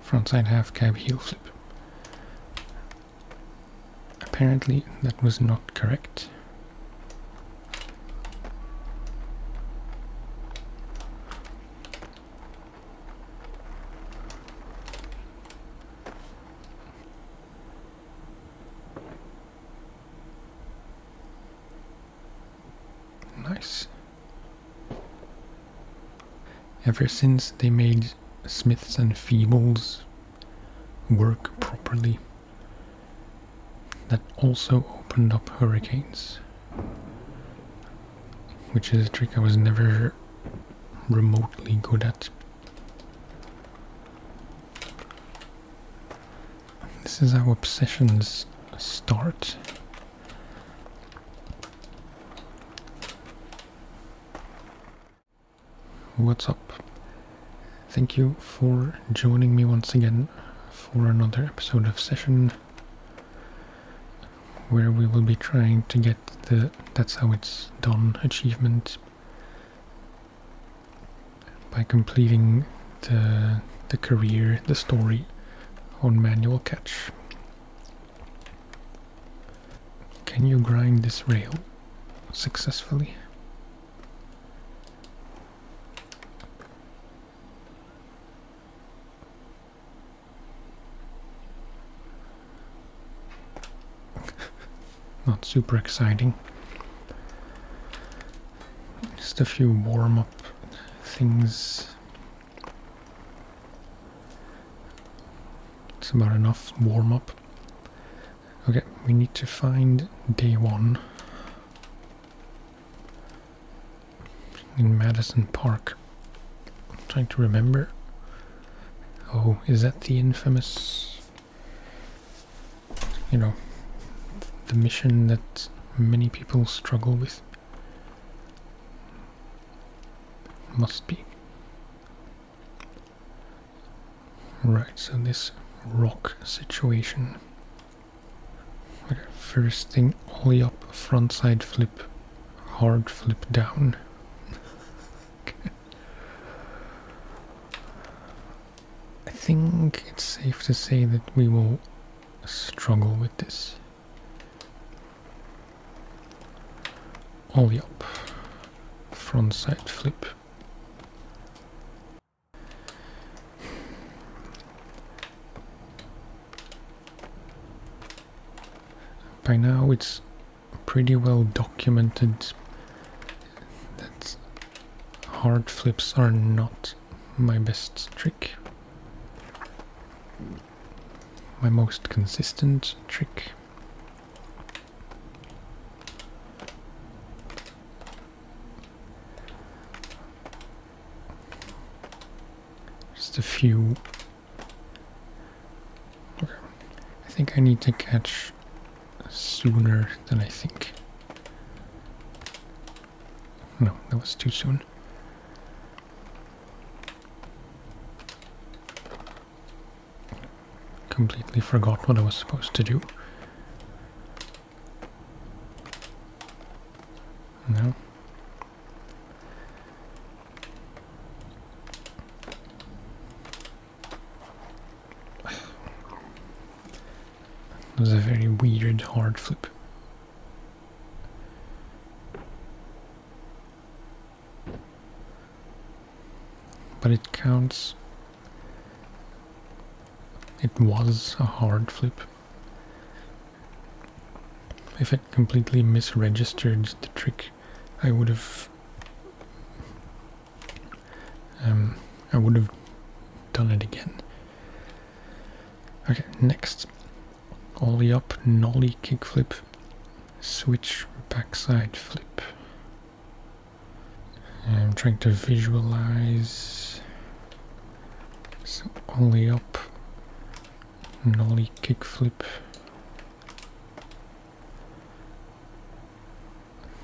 Frontside half cab heel flip. Apparently that was not correct. Nice. Ever since they made Smiths and Feebles work properly, that also opened up hurricanes, which is a trick I was never remotely good at. This is how obsessions start. What's up? Thank you for joining me once again for another episode of Session, where we will be trying to get the "That's How It's Done" achievement by completing the career, the story on manual catch. Can you grind this rail successfully? Not super exciting. Just a few warm-up things. It's about enough warm-up. Okay, we need to find day one in Madison Park. I'm trying to remember. Oh, is that the infamous, the mission that many people struggle with? Must be. Right, so this rock situation. Okay, first thing, ollie up, frontside flip, hard flip down. I think it's safe to say that we will struggle with this. Ollie up, frontside flip. By now it's pretty well documented that hard flips are not my best trick. My most consistent trick. Just a few. Okay. I think I need to catch sooner than I think. No, that was too soon. Completely forgot what I was supposed to do. No. It was a very weird hard flip. But it counts. It was a hard flip. If it completely misregistered the trick, I would have done it again. Okay, next. Ollie up, nollie kickflip, switch backside flip. I'm trying to visualize. So ollie up, nollie kickflip,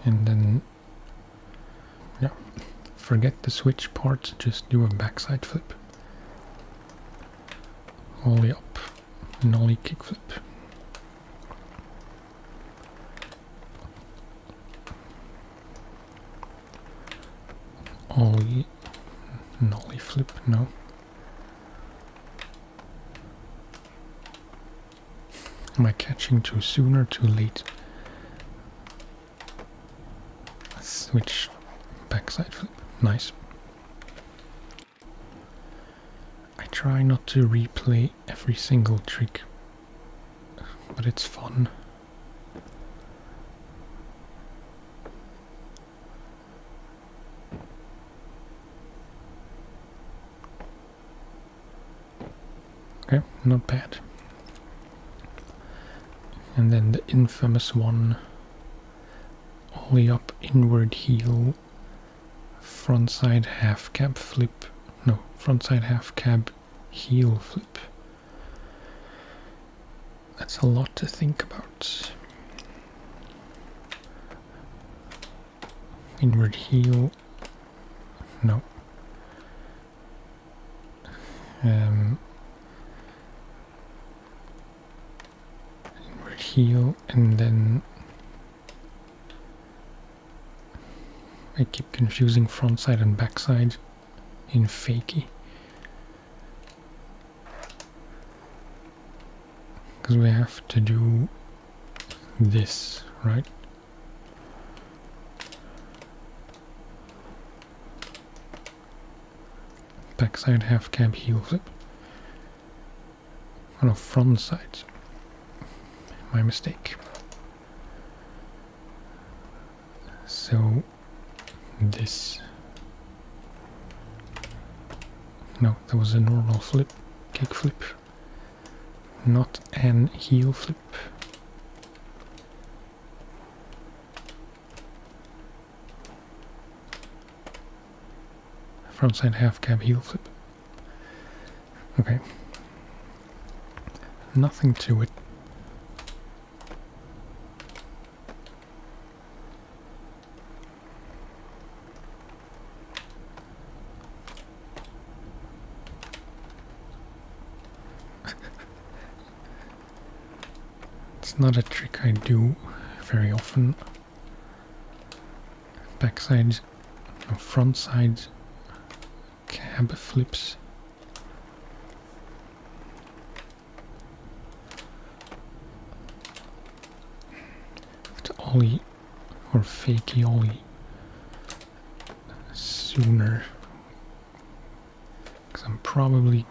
and then forget the switch part, just do a backside flip. Ollie up, nollie kickflip. Ollie, nollie flip, no. Am I catching too soon or too late? Switch backside flip. Nice. I try not to replay every single trick, but it's fun. Okay, not bad. And then the infamous one, ollie up, inward heel, frontside half cab flip, no, frontside half cab heel flip. That's a lot to think about. Inward heel, no. Inward heel, and then I keep confusing frontside and backside in fakie. Because we have to do this, right? Backside half cab heel flip. Oh no, front side. My mistake. So this. No, that was a normal flip, kick flip. Not an heel flip. Frontside half cab heel flip. Okay. Nothing to it. It's not a trick I do very often. Backside, no, frontside cab flips. To ollie or fakey ollie sooner, because I'm probably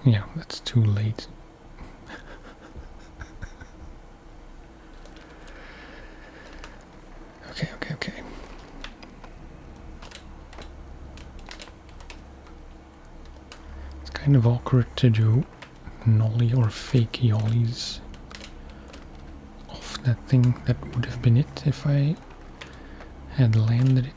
yeah, that's too late. Okay. It's kind of awkward to do nollie or fakey ollies off that thing. That would have been it if I had landed it.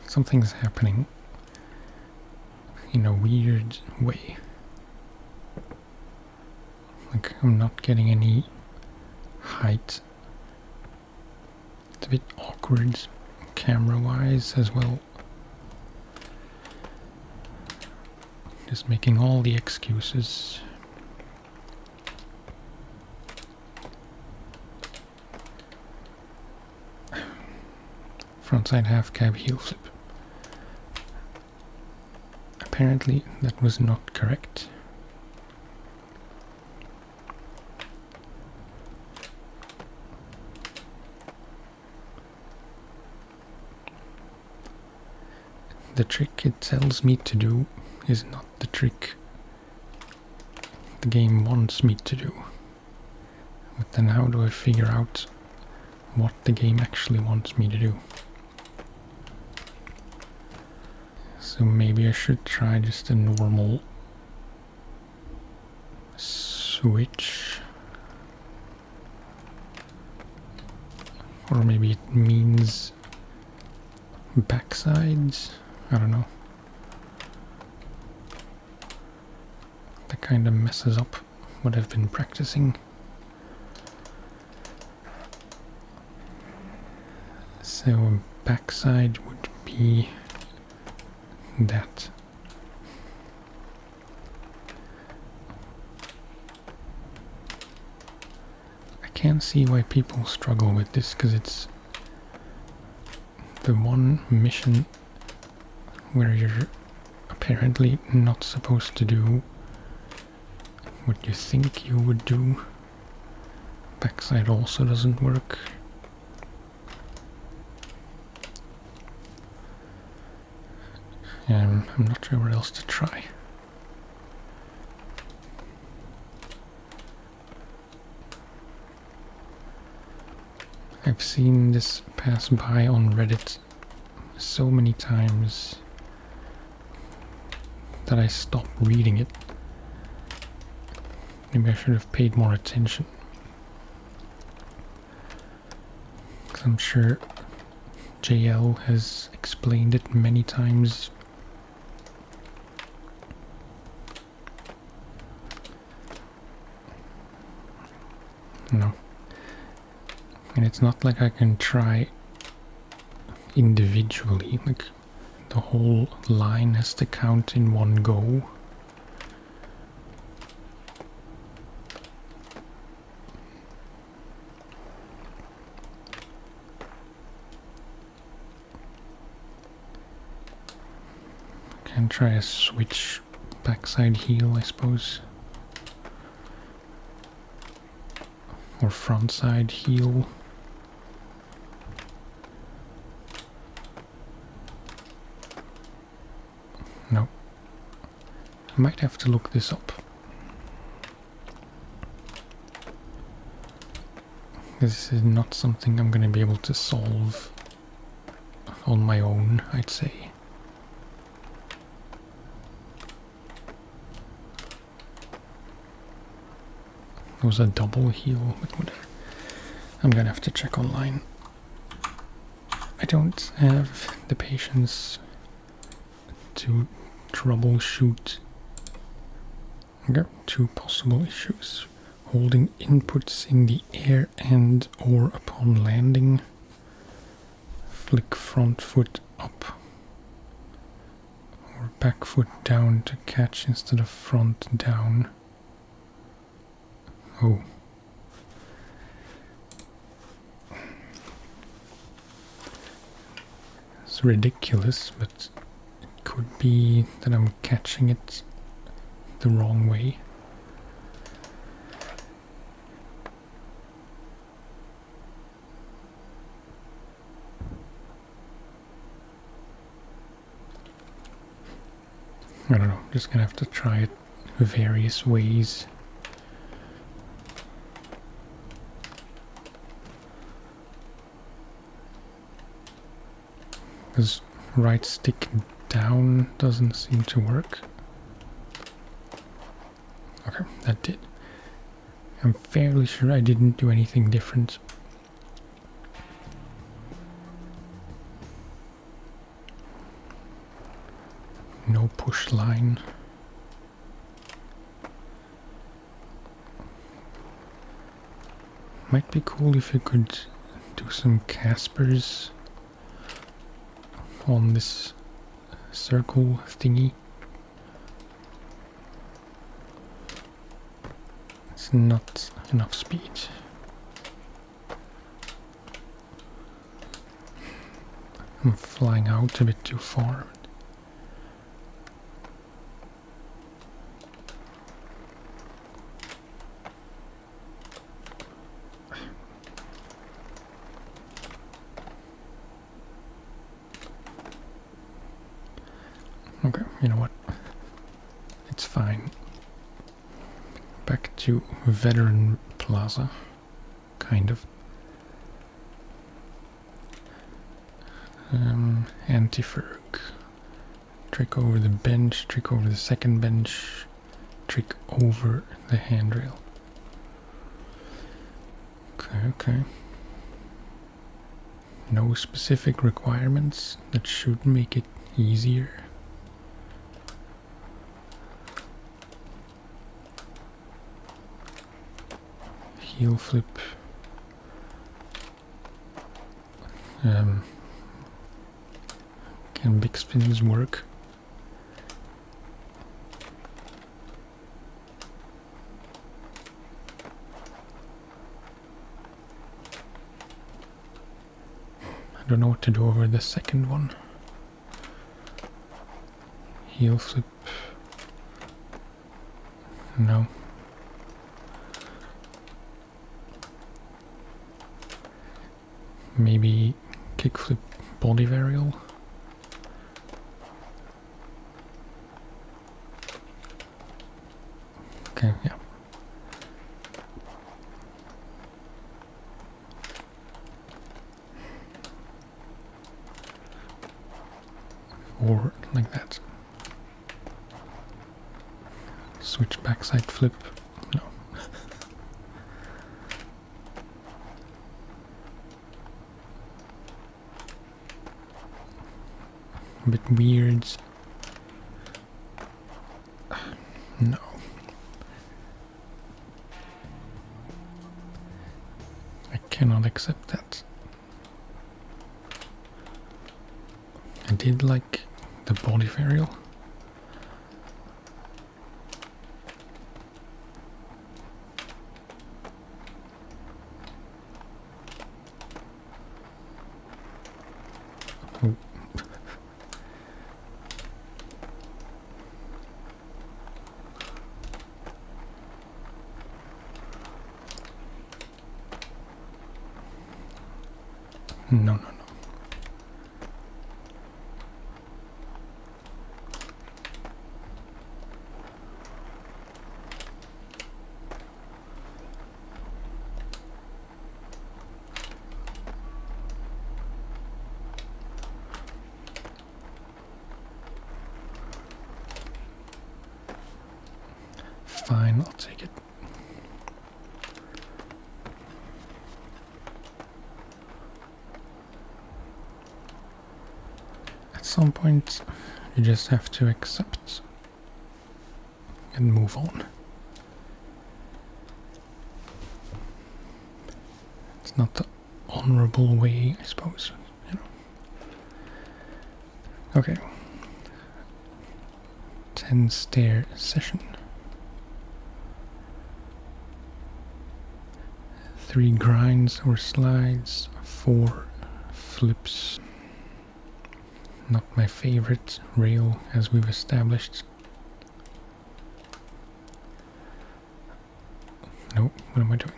Something's happening in a weird way. Like I'm not getting any height. It's a bit awkward camera-wise as well. Just making all the excuses. Frontside half cab heel flip. Apparently that was not correct. The trick it tells me to do is not the trick the game wants me to do. But then how do I figure out what the game actually wants me to do? So maybe I should try just a normal switch. Or maybe it means backsides. I don't know. That kind of messes up what I've been practicing. So backside would be that. I can't see why people struggle with this, because it's the one mission where you're apparently not supposed to do what you think you would do. Backside also doesn't work. I'm not sure what else to try. I've seen this pass by on Reddit so many times that I stopped reading it. Maybe I should have paid more attention. Because I'm sure JL has explained it many times. No. And it's not like I can try individually, like the whole line has to count in one go. Can try a switch backside heel, I suppose. Or frontside heel. No. I might have to look this up. This is not something I'm going to be able to solve on my own, I'd say. It was a double heel, but whatever. I'm gonna have to check online. I don't have the patience to troubleshoot. Okay, two possible issues. Holding inputs in the air and or upon landing. Flick front foot up. Or back foot down to catch instead of front down. Oh. It's ridiculous, but it could be that I'm catching it the wrong way. I don't know, just gonna have to try it various ways. Because right stick down doesn't seem to work. Okay, that did. I'm fairly sure I didn't do anything different. No push line. Might be cool if you could do some Caspers on this circle thingy. It's not enough speed. I'm flying out a bit too far. Okay, you know what? It's fine. Back to Veteran Plaza, kind of. Anti-ferg. Trick over the bench, trick over the second bench, trick over the handrail. Okay. No specific requirements. That should make it easier. Heel flip. Can big spins work? I don't know what to do over the second one. Heel flip. No. Maybe kickflip body varial. Okay, yeah. Or like that. Switch backside flip. No. A bit weird. No. I cannot accept that. I did like the body varial. Oh. No, no, no. Fine, I'll take it. At some point, you just have to accept and move on. It's not the honorable way, I suppose, you know. Okay. 10 stair session. 3 grinds or slides, 4 flips. Not my favorite rail, as we've established. No, what am I doing?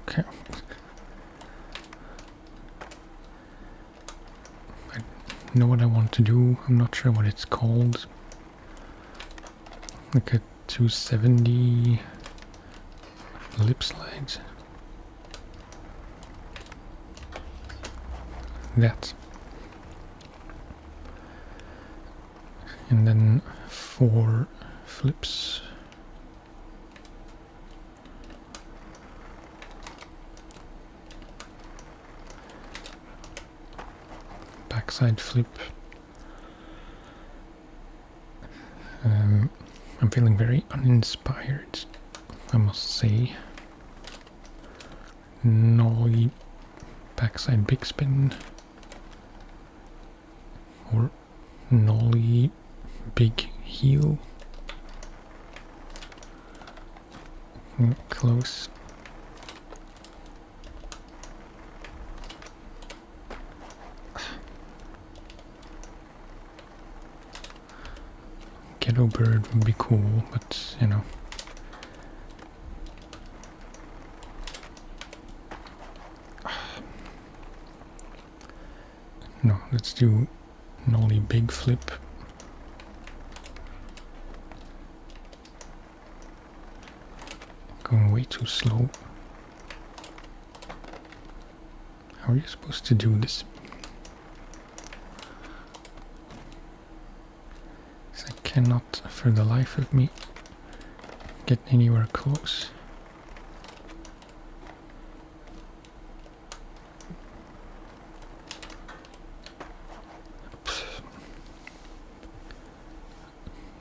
Okay. I know what I want to do. I'm not sure what it's called. Like a 270 lip slides. That. And then 4 flips. Backside flip. I'm feeling very uninspired, I must say. Nollie, backside big spin. Or nollie, big heel. Close. Ghetto bird would be cool, but you know. No, let's do nollie big flip. Going way too slow. How are you supposed to do this? I cannot, for the life of me, get anywhere close.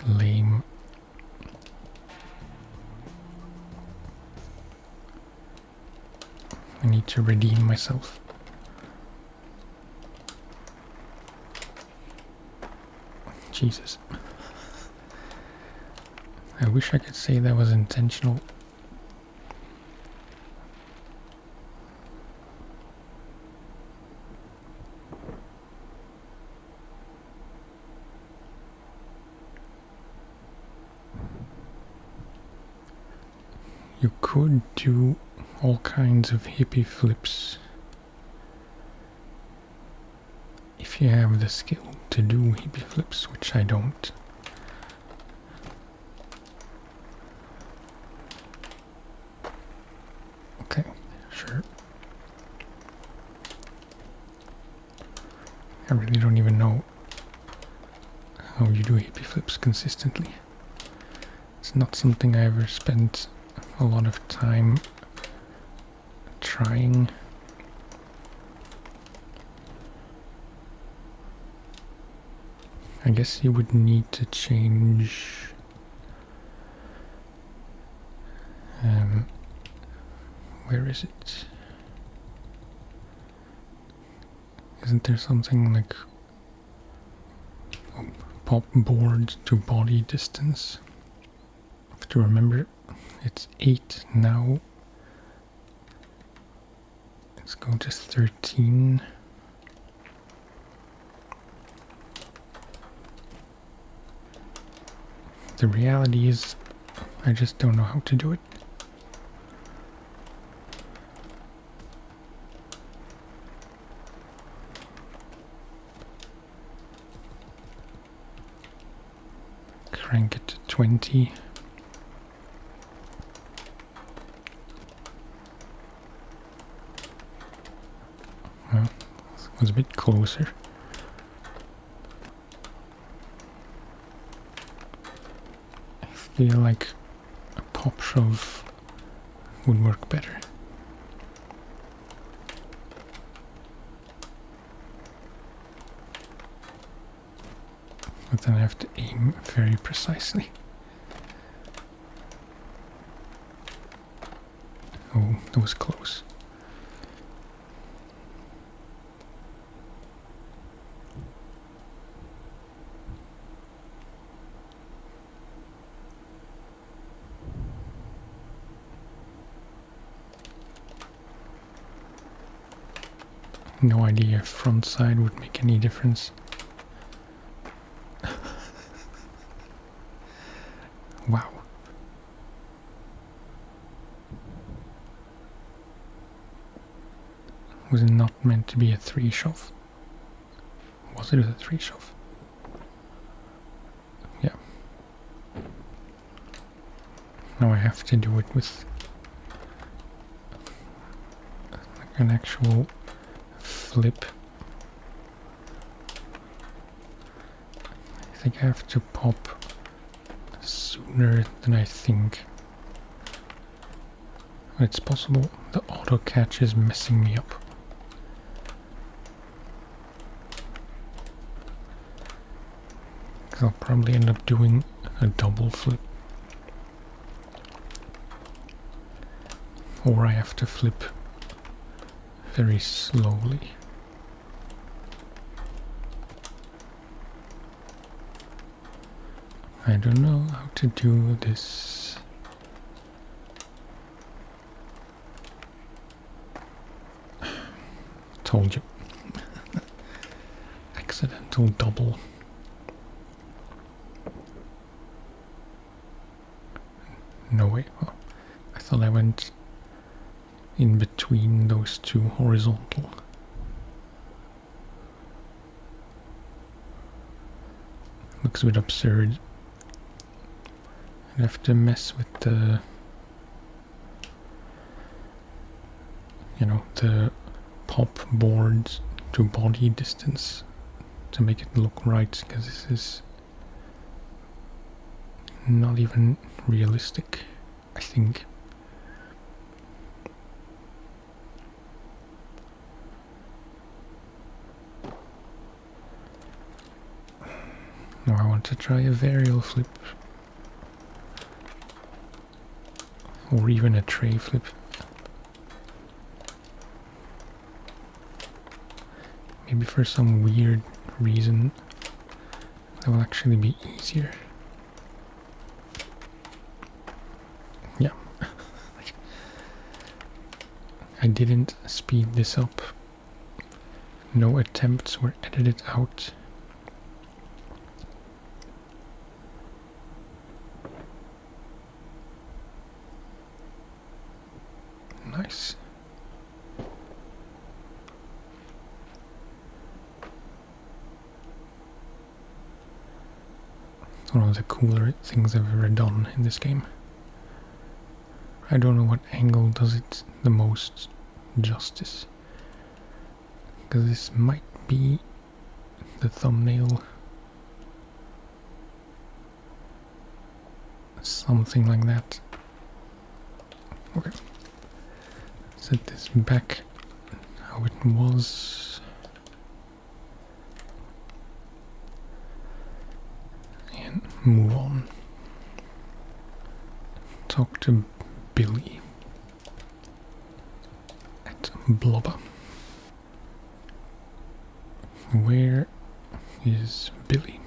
Lame. I need to redeem myself. Jesus. I wish I could say that was intentional. You could do all kinds of hippie flips if you have the skill to do hippie flips, which I don't. Okay, sure. I really don't even know how you do hippie flips consistently. It's not something I ever spent a lot of time trying. I guess you would need to change where is it? Isn't there something like pop board to body distance? I have to remember it's 8 now. Let's go to 13. The reality is, I just don't know how to do it. Crank it to 20. Well, it was a bit closer. I feel like a pop shove would work better. But then I have to aim very precisely. Oh, that was close. No idea if front side would make any difference. Wow. Was it not meant to be a 3 shove? Was it a 3 shove? Yeah. Now I have to do it with like an actual flip. I think I have to pop sooner than I think. It's possible the auto catch is messing me up. Because I'll probably end up doing a double flip. Or I have to flip very slowly. I don't know how to do this. Told you. Accidental double. No way. Oh, I thought I went in between those two horizontal. Looks a bit absurd. I have to mess with the, you know, the pop board to body distance to make it look right, because this is not even realistic, I think. Now I want to try a varial flip. Or even a tray flip. Maybe for some weird reason That will actually be easier. Yeah. I didn't speed this up. No attempts were edited out. Nice. It's one of the cooler things I've ever done in this game. I don't know what angle does it the most justice. Because this might be the thumbnail. Something like that. Okay. Set this back how it was. And move on. Talk to Billy at Blobber. Where is Billy?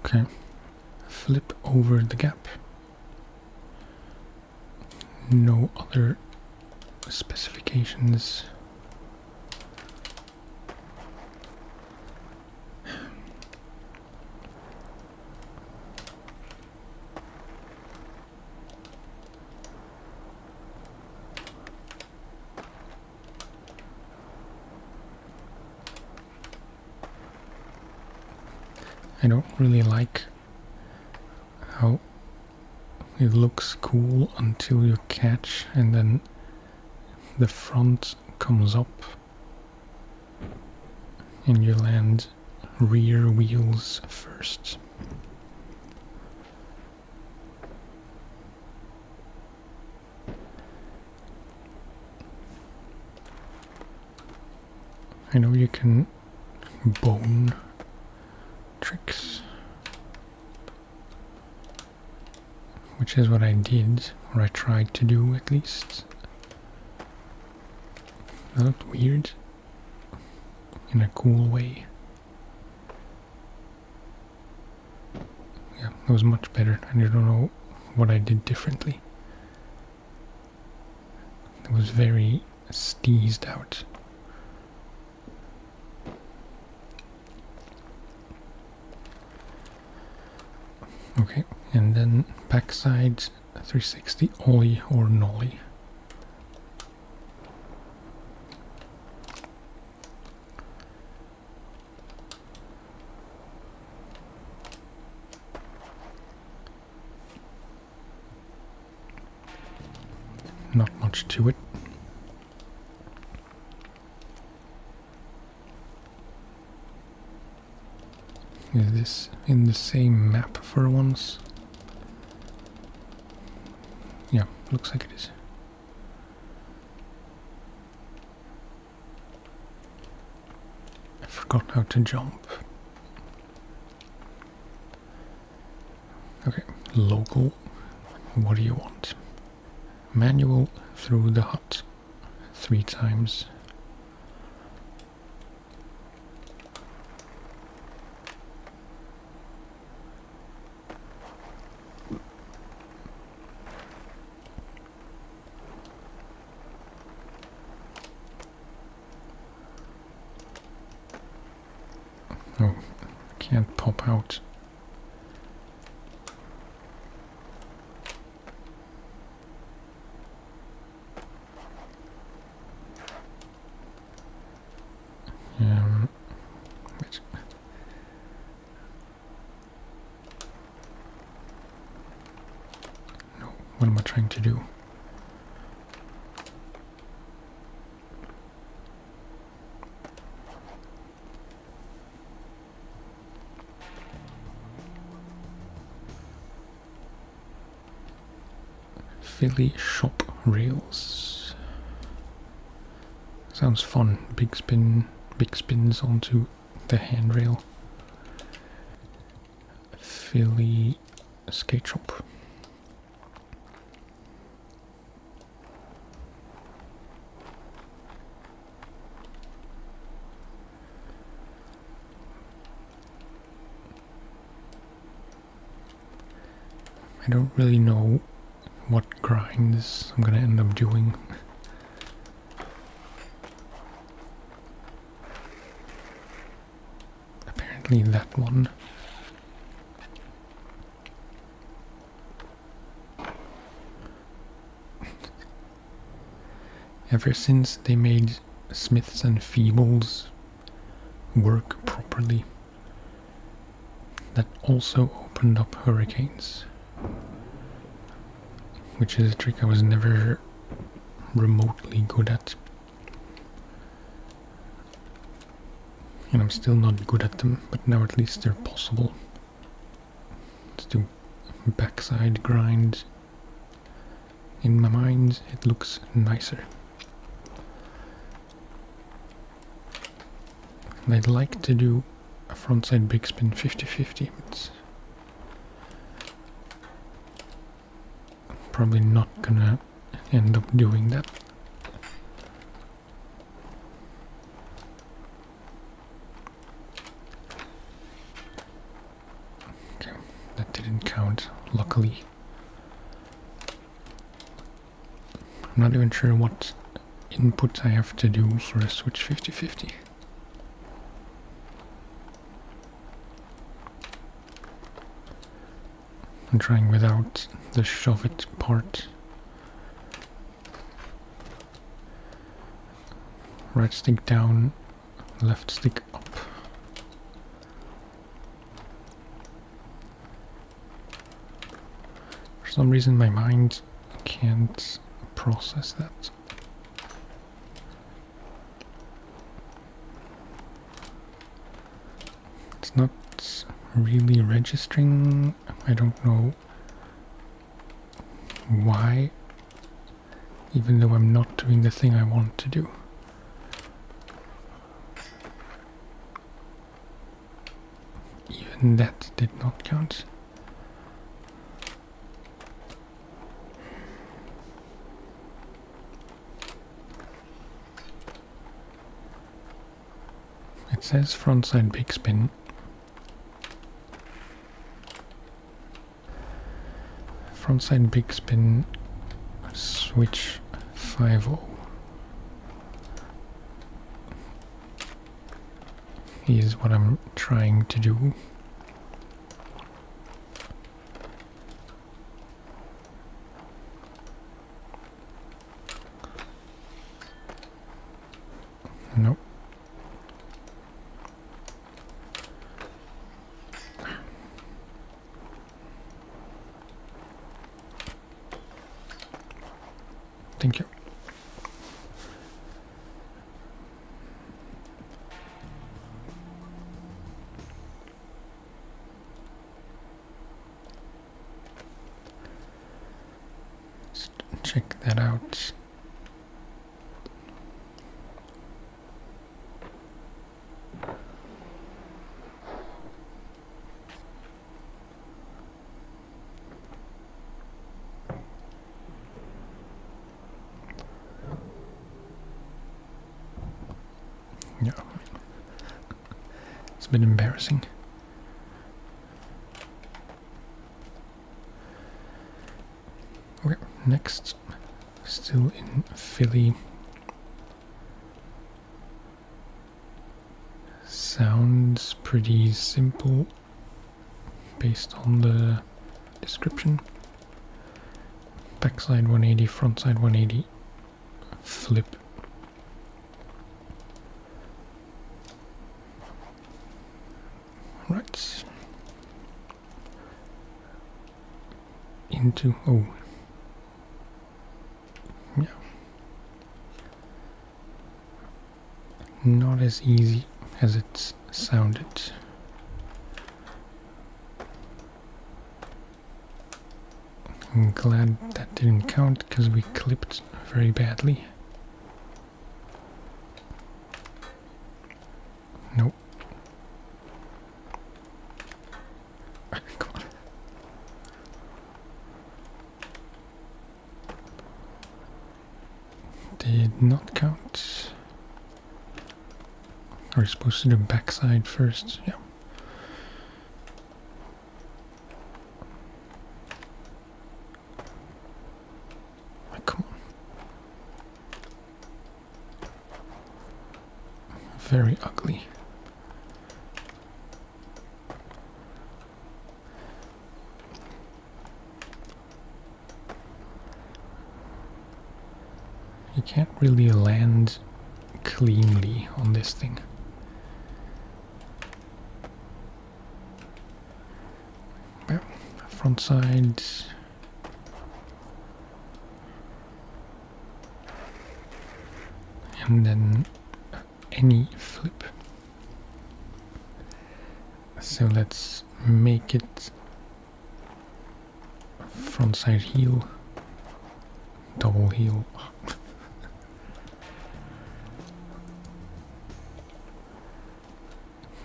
Okay, flip over the gap. No other specifications. I don't really like how it looks cool until you catch and then the front comes up and you land rear wheels first. I know you can bone tricks, which is what I did, or I tried to do at least. That looked weird in a cool way. Yeah, that was much better, and I don't know what I did differently. It was very steezed out. Okay, and then backside 360 ollie or nollie. Not much to it. Is this in the same map for once? Yeah, looks like it is. I forgot how to jump. Okay, local. What do you want? Manual through the hut 3 times. Oh, can't pop out. Wait. No, what am I trying to do? Philly shop rails. Sounds fun. Big spins onto the handrail. Philly skate shop. I don't really know what grinds I'm gonna end up doing. Apparently that one. Ever since they made Smiths and Feebles work properly, that also opened up hurricanes, which is a trick I was never remotely good at. And I'm still not good at them, but now at least they're possible. Let's do backside grind. In my mind, it looks nicer. And I'd like to do a frontside big spin 50-50, but probably not gonna end up doing that. Okay, that didn't count, luckily. I'm not even sure what input I have to do for a switch 50-50. I'm trying without the shove it part. Right stick down, left stick up. For some reason my mind can't process that. It's not really registering. I don't know why, even though I'm not doing the thing I want to do. Even that did not count. It says frontside big spin. Frontside big spin, switch 5-0 is what I'm trying to do. Nope. Thank you. Let's check that out. Yeah, it's a bit embarrassing. Okay, next, still in Philly. Sounds pretty simple based on the description. Backside 180, frontside 180, flip. Right. Into, oh. Yeah. Not as easy as it sounded. I'm glad that didn't count because we clipped very badly. Nope. Come on. Did not count. Are we supposed to do backside first? Yeah. very ugly. You can't really land cleanly on this thing. Well, front side. And then any flip. So let's make it front side heel, double heel.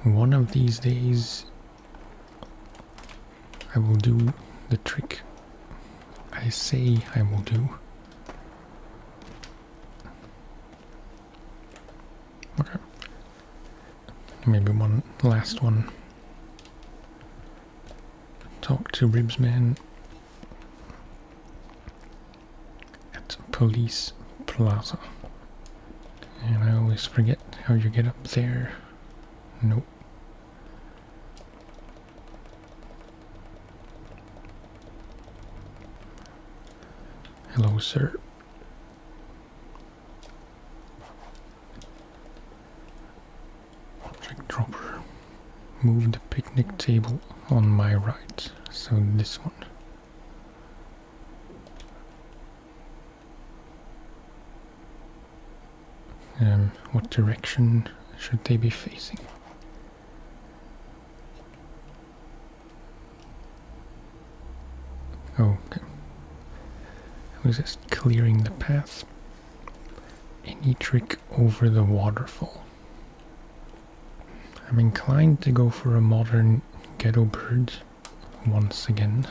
One of these days I will do the trick I say I will do. Okay. Maybe one last one. Talk to Ribsman at Police Plaza. And I always forget how you get up there. Nope. Hello, sir. Object dropper. Move the picnic table on my right. So this one. What direction should they be facing? Oh, okay. I was just clearing the path. Any trick over the waterfall? I'm inclined to go for a modern ghetto bird once again.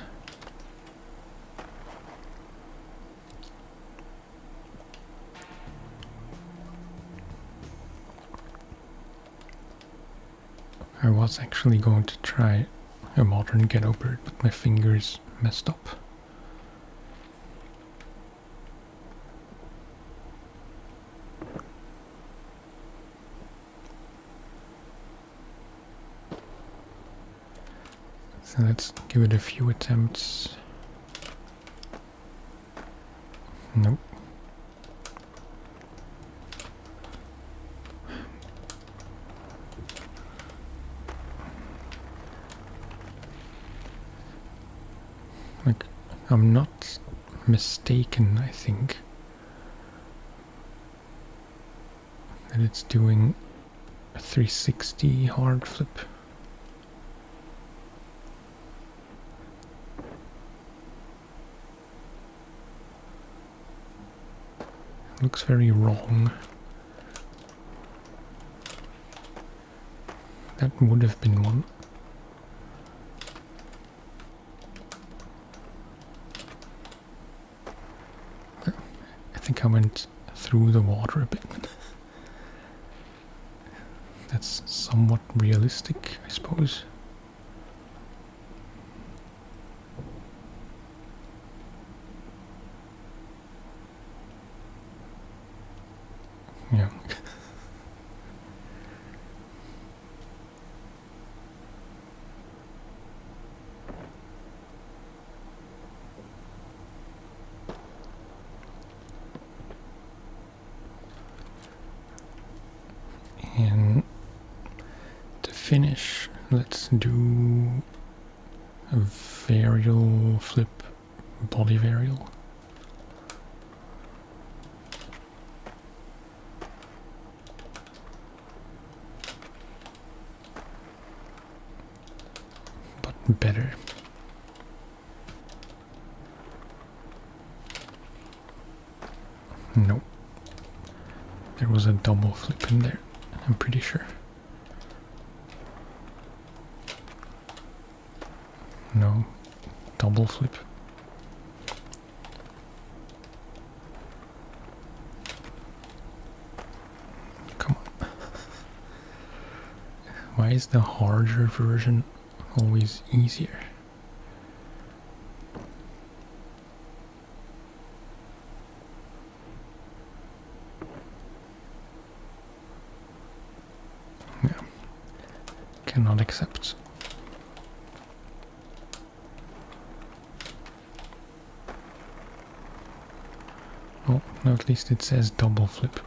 I was actually going to try a modern ghetto bird, but my fingers messed up. So let's give it a few attempts. Nope. Like, I'm not mistaken, I think, that it's doing a 360 hard flip. Looks very wrong. That would have been one. I think I went through the water a bit. That's somewhat realistic, I suppose. Yeah. And to finish, let's do a varial flip, body varial. But better. Nope. There was a double flip in there, I'm pretty sure. No, double flip. Come on. Why is the harder version always easier? accept. Oh, no, at least it says double flip.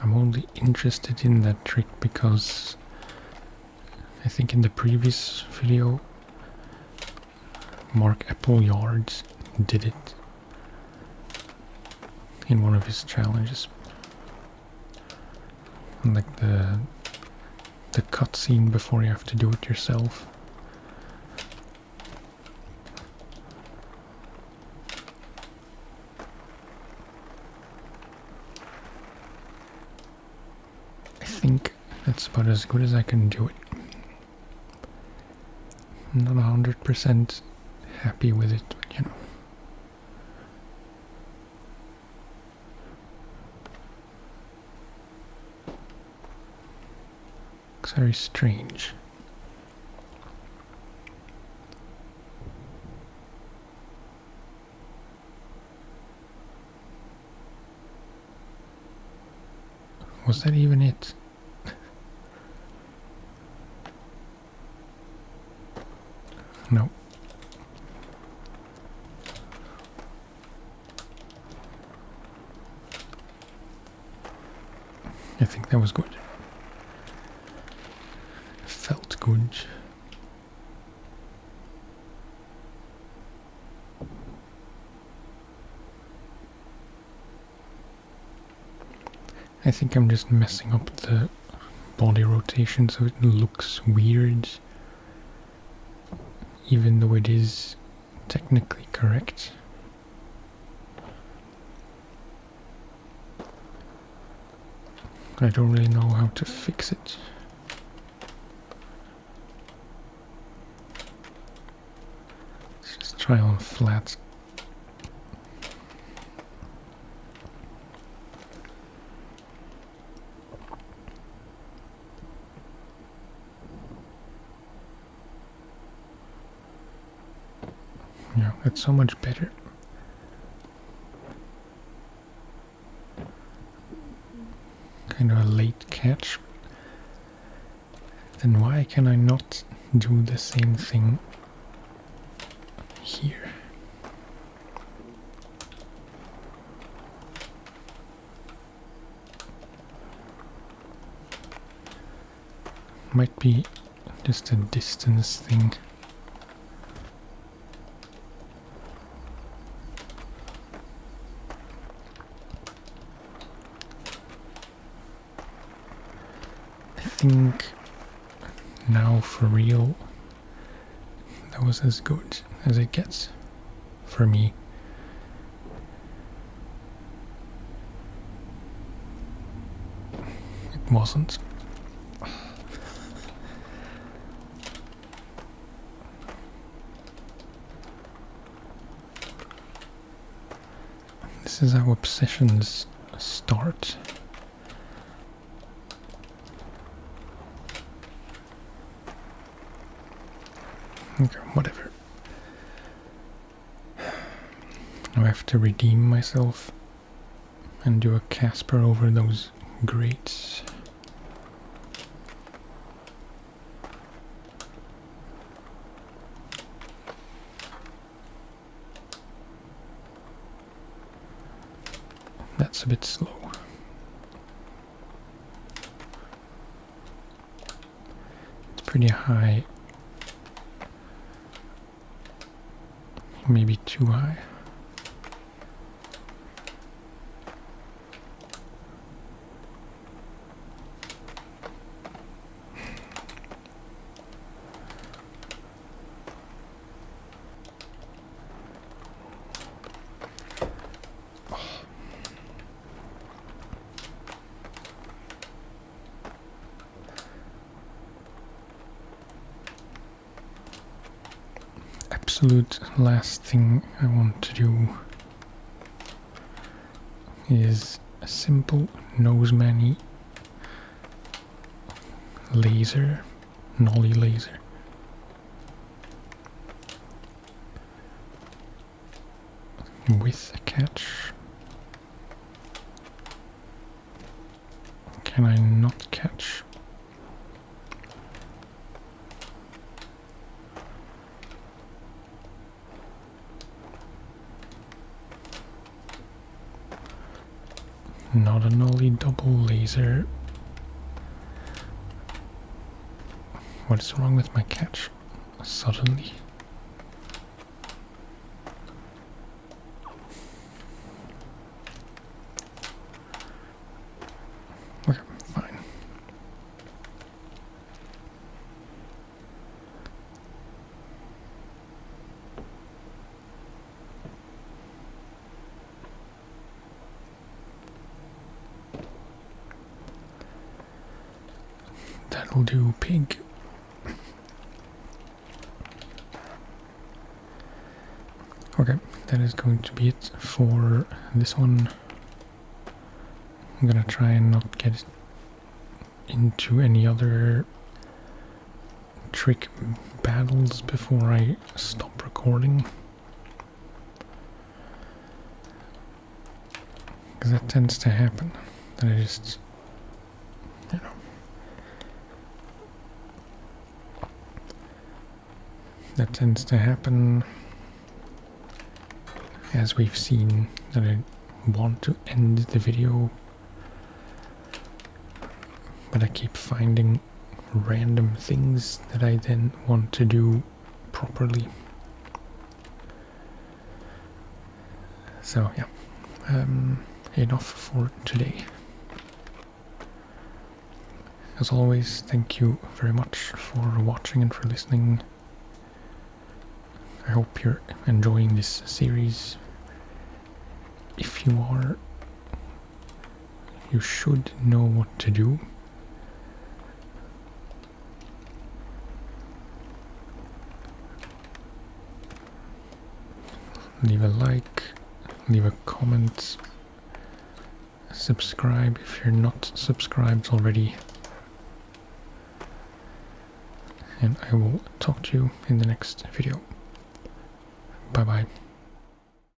I'm only interested in that trick because I think in the previous video Mark Appleyard did it in one of his challenges. Like the cutscene before you have to do it yourself. I think that's about as good as I can do it. I'm not 100% happy with it, but you know. Looks very strange. Was that even it? No. I think that was good. Felt good. I think I'm just messing up the body rotation so it looks weird, even though it is technically correct. I don't really know how to fix it. Let's just try on flat. Yeah, that's so much better. Kind of a late catch. Then why can I not do the same thing here? Might be just a distance thing. I think now for real that was as good as it gets for me. It wasn't. This is how obsessions start. Okay, whatever. Now I have to redeem myself and do a Casper over those grates. That's a bit slow. It's pretty high. Maybe too high. Absolute last thing I want to do is a simple nose Manny laser, nollie laser. With a catch. can I not catch? Not a nollie double laser. What is wrong with my catch? Suddenly. Okay, fine. That'll do, pig. Okay, that is going to be it for this one. I'm gonna try and not get into any other trick battles before I stop recording. Because that tends to happen. That I just, you know. That tends to happen, as we've seen, that I want to end the video, but I keep finding random things that I then want to do properly. So yeah, enough for today. As always, thank you very much for watching and for listening. I hope you're enjoying this series. If you are, you should know what to do. Leave a like, leave a comment, subscribe if you're not subscribed already. And I will talk to you in the next video. Bye bye.